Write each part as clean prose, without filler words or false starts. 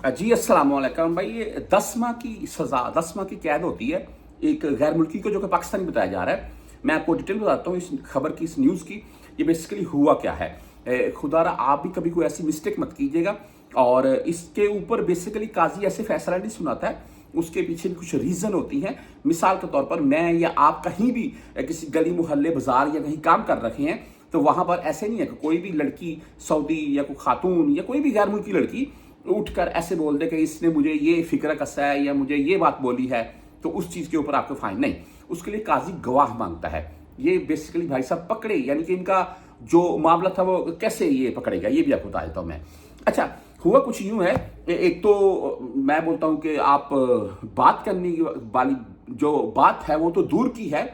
जी अस्सलाम वालेकुम भाई। ये 10 माह की सज़ा, 10 माह की कैद होती है एक गैर मुल्की को, जो कि पाकिस्तानी बताया जा रहा है। मैं आपको डिटेल बताता हूँ इस खबर की, इस न्यूज़ की। ये बेसिकली हुआ क्या है, खुदारा आप भी कभी कोई ऐसी मिस्टेक मत कीजिएगा। और इसके ऊपर बेसिकली काजी ऐसे फैसला नहीं सुनाता है, उसके पीछे भी कुछ रीज़न होती हैं। मिसाल के तौर पर मैं या आप कहीं भी किसी गली मोहल्ले बाजार या कहीं काम कर रखे हैं, तो वहाँ पर ऐसे नहीं है कि कोई भी लड़की सऊदी या कोई खातून या कोई भी गैर मुल्की लड़की उठकर ऐसे बोल दे कि इसने मुझे ये फिक्र कसा है या मुझे ये बात बोली है, तो उस चीज़ के ऊपर आपको फाइन नहीं। उसके लिए काजी गवाह मांगता है। ये बेसिकली भाई साहब पकड़े, यानी कि इनका जो मामला था वो कैसे ये पकड़ेगा, ये भी आपको बता देता हूँ मैं। अच्छा, हुआ कुछ यूं है, एक तो मैं बोलता हूं कि आप बात करने की वाली जो बात है वो तो दूर की है।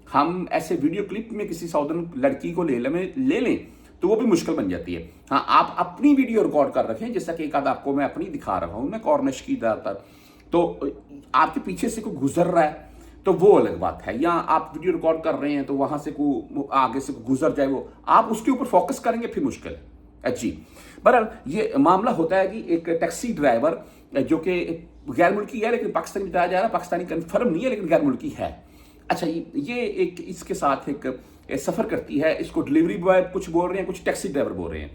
हम ऐसे वीडियो क्लिप में किसी साउदर्न लड़की को ले लें तो वो भी मुश्किल बन जाती है। हाँ, आप अपनी वीडियो रिकॉर्ड कर रखें, जैसा कि एक आध आपको मैं अपनी दिखा रहा हूं, मैं कॉर्निश की ज्यादातर, तो आपके पीछे से कोई गुजर रहा है तो वो अलग बात है। या आप वीडियो रिकॉर्ड कर रहे हैं तो वहां से कोई आगे से गुजर जाए, वो आप उसके ऊपर फोकस करेंगे फिर मुश्किल है जी। बहरहाल ये मामला होता है कि एक टैक्सी ड्राइवर जो कि गैर मुल्की है, लेकिन पाकिस्तानी बताया जा रहा है, पाकिस्तानी कंफर्म नहीं है लेकिन गैर मुल्की है। अच्छा, ये एक इसके साथ एक सफर करती है, इसको डिलीवरी बॉय कुछ बोल रहे हैं, कुछ टैक्सी ड्राइवर बोल रहे हैं।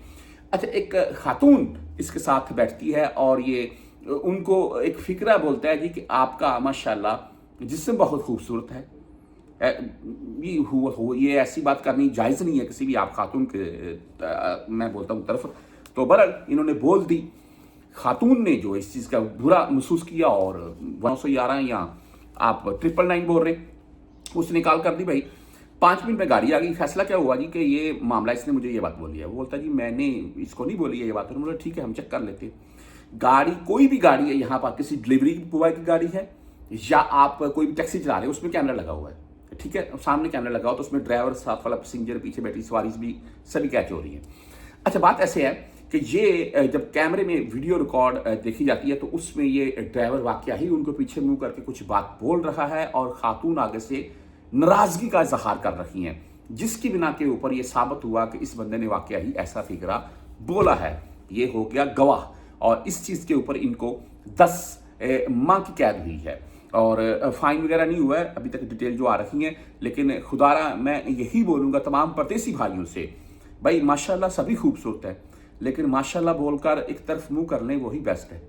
अच्छा, एक खातून इसके साथ बैठती है और ये उनको एक फिक्रा बोलता है जी कि आपका माशाल्लाह जिस्म बहुत खूबसूरत है। ये ऐसी बात करनी जायज़ नहीं है किसी भी आप खातून के मैं बोलता हूँ तरफ। तो बहरहाल इन्होंने बोल दी। खातून ने जो इस चीज़ का बुरा महसूस किया और 911 या आप 999 बोल रहे हैं, उसने कॉल कर दी। भाई 5 मिनट में गाड़ी आ गई। फैसला क्या हुआ जी कि ये मामला, इसने मुझे ये बात बोली है। वो बोलता जी मैंने इसको नहीं बोली है ये बात। उन्होंने बोला ठीक है, हम चेक कर लेते हैं। गाड़ी कोई भी गाड़ी है यहाँ पर, किसी डिलीवरी बॉय की गाड़ी है या आप कोई भी टैक्सी चला रहे हो, उसमें कैमरा लगा हुआ है, ठीक है, सामने कैमरा लगा हो तो उसमें ड्राइवर, साथ वाला पैसेंजर, पीछे बैठी सवारी भी सभी कैच हो रही है। अच्छा, बात ऐसे है कि ये जब कैमरे में वीडियो रिकॉर्ड देखी जाती है तो उसमें ये ड्राइवर वाकया ही उनको पीछे मुंह करके कुछ बात बोल रहा है और खातून आगे से नाराजगी का इजहार कर रही हैं, जिसकी बिना के ऊपर ये साबित हुआ कि इस बंदे ने वाकया ही ऐसा फिक्रा बोला है। ये हो गया गवाह और इस चीज़ के ऊपर इनको 10 माह की कैद हुई है और फाइन वगैरह नहीं हुआ है अभी तक, डिटेल जो आ रखी है। लेकिन खुदारा मैं यही बोलूँगा तमाम परदेसी भाइयों से, भाई माशाल्लाह सभी खूबसूरत है, लेकिन माशाल्लाह बोलकर एक तरफ मुंह कर लें वही बेस्ट है।